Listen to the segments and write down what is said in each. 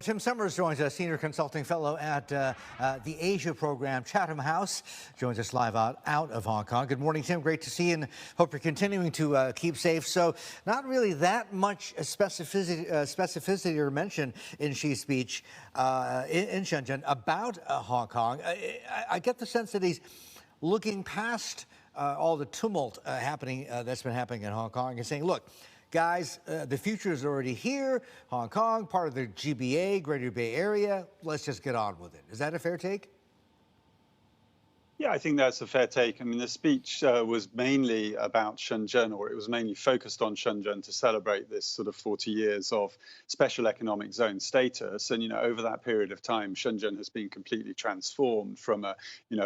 Tim Summers joins us, Senior Consulting Fellow at the Asia program, Chatham House. Joins us live out of Hong Kong. Good morning, Tim. Great to see you, and hope you're continuing to keep safe. So not really that much specificity or mention in Xi's speech in Shenzhen about Hong Kong. I get the sense that he's looking past all the tumult that's been happening in Hong Kong and saying, look, guys, the future is already here. Hong Kong, part of the GBA, Greater Bay Area. Let's just get on with it. Is that a fair take? Yeah, I think that's a fair take. I mean, the speech was mainly about Shenzhen, or it was mainly focused on Shenzhen to celebrate this sort of 40 years of special economic zone status. And, over that period of time, Shenzhen has been completely transformed from a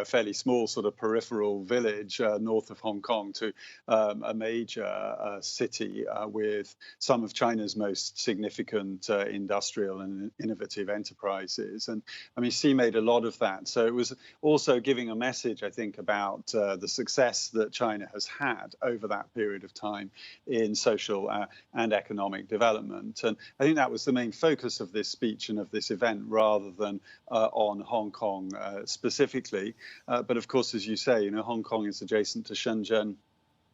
fairly small sort of peripheral village north of Hong Kong to a major city with some of China's most significant industrial and innovative enterprises. And I mean, Xi made a lot of that. So it was also giving a message, I think, about the success that China has had over that period of time in social and economic development. And I think that was the main focus of this speech and of this event, rather than on Hong Kong specifically. But of course, as you say, Hong Kong is adjacent to Shenzhen.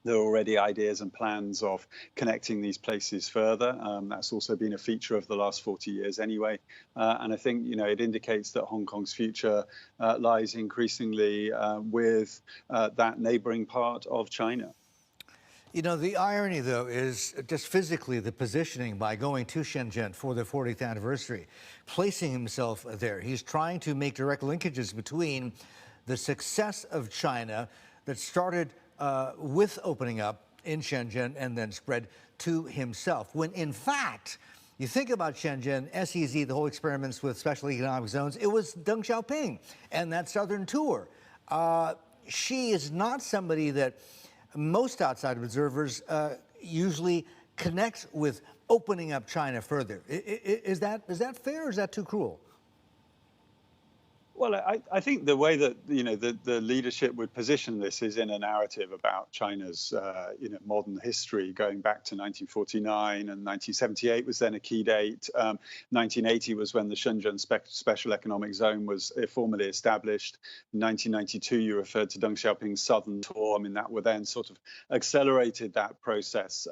There are already ideas and plans of connecting these places further. That's also been a feature of the last 40 years anyway. And I think, it indicates that Hong Kong's future lies increasingly with that neighboring part of China. The irony, though, is just physically the positioning by going to Shenzhen for the 40th anniversary, placing himself there. He's trying to make direct linkages between the success of China that started with opening up in Shenzhen and then spread to himself. When in fact, you think about Shenzhen, SEZ, the whole experiments with special economic zones, it was Deng Xiaoping and that southern tour. Xi is not somebody that most outside observers usually connect with opening up China further. Is that fair, or is that too cruel? Well, I think the way that the leadership would position this is in a narrative about China's modern history, going back to 1949, and 1978 was then a key date. 1980 was when the Shenzhen Special Economic Zone was formally established. In 1992, you referred to Deng Xiaoping's southern tour. I mean, that would then sort of accelerated that process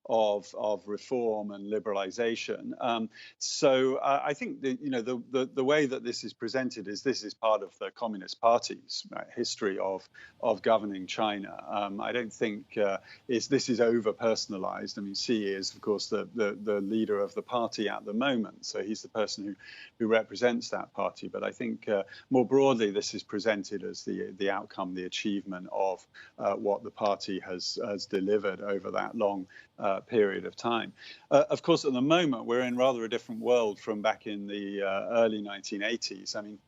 of reform and liberalization. So I think the way that this is presented is this is part of the Communist Party's history of governing China. I don't think this is over-personalized. I mean, Xi is, of course, the leader of the party at the moment, so he's the person who represents that party. But I think more broadly, this is presented as the outcome, the achievement of what the party has delivered over that long period of time. Of course, at the moment, we're in rather a different world from back in the early 1980s. I mean,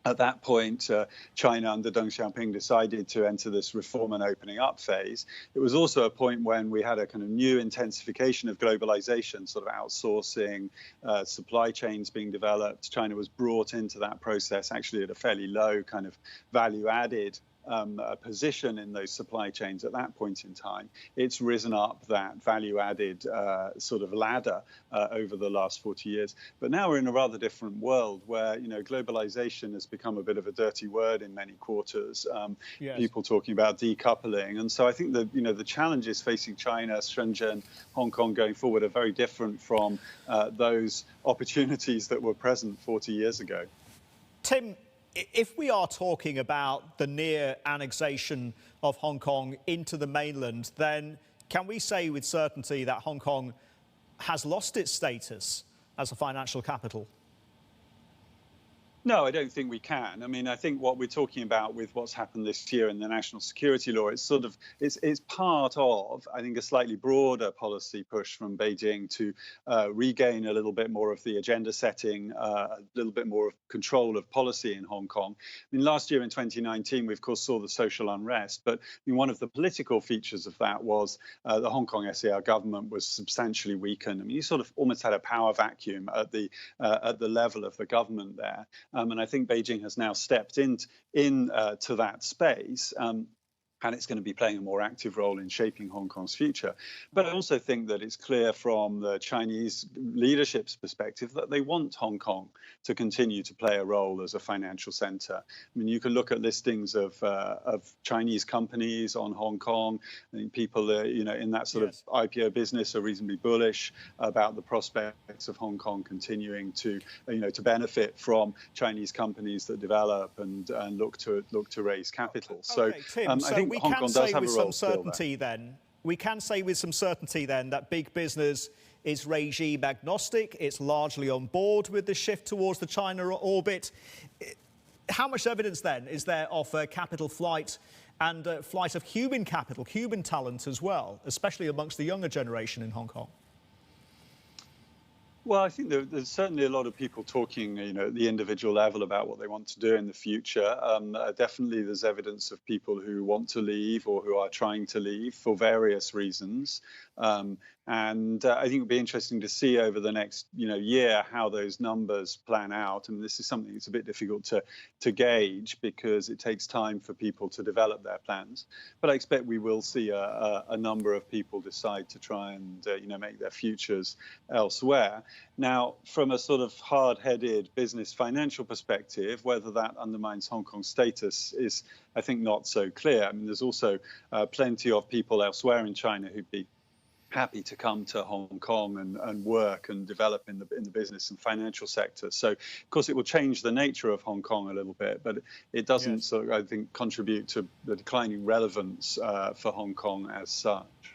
at that point, China under Deng Xiaoping decided to enter this reform and opening up phase. It was also a point when we had a kind of new intensification of globalization, sort of outsourcing, supply chains being developed. China was brought into that process actually at a fairly low kind of value added position in those supply chains at that point in time. It's risen up that value-added sort of ladder over the last 40 years. But now we're in a rather different world where, globalization has become a bit of a dirty word in many quarters. Yes. People talking about decoupling. And so I think that, the challenges facing China, Shenzhen, Hong Kong going forward are very different from those opportunities that were present 40 years ago. Tim, if we are talking about the near annexation of Hong Kong into the mainland, then can we say with certainty that Hong Kong has lost its status as a financial capital? No, I don't think we can. I mean, I think what we're talking about with what's happened this year in the national security law, it's sort of it's part of, I think, a slightly broader policy push from Beijing to regain a little bit more of the agenda setting, a little bit more of control of policy in Hong Kong. I mean, last year in 2019, we of course saw the social unrest, but I mean, one of the political features of that was the Hong Kong SAR government was substantially weakened. I mean, you sort of almost had a power vacuum at the level of the government there. And I think Beijing has now stepped to that space. and it's going to be playing a more active role in shaping Hong Kong's future. But I also think that it's clear from the Chinese leadership's perspective that they want Hong Kong to continue to play a role as a financial center. I mean, you can look at listings of Chinese companies on Hong Kong. I think people, in that sort of IPO business are reasonably bullish about the prospects of Hong Kong continuing to benefit from Chinese companies that develop and look to raise capital. Okay, Tim, I think Hong Kong does have a role to play there. We can say with some certainty then that big business is regime agnostic. It's largely on board with the shift towards the China orbit. How much evidence then is there of capital flight and flight of human capital, human talent as well, especially amongst the younger generation in Hong Kong? Well, I think there's certainly a lot of people talking, at the individual level about what they want to do in the future. Definitely, there's evidence of people who want to leave or who are trying to leave for various reasons. And I think it'll be interesting to see over the next, year how those numbers plan out. And this is something that's a bit difficult to gauge because it takes time for people to develop their plans. But I expect we will see a number of people decide to try and, make their futures elsewhere. Now, from a sort of hard-headed business financial perspective, whether that undermines Hong Kong's status is, I think, not so clear. I mean, there's also plenty of people elsewhere in China who'd be happy to come to Hong Kong and work and develop in the business and financial sector. So, of course, it will change the nature of Hong Kong a little bit, but it doesn't, I think, contribute to the declining relevance for Hong Kong as such.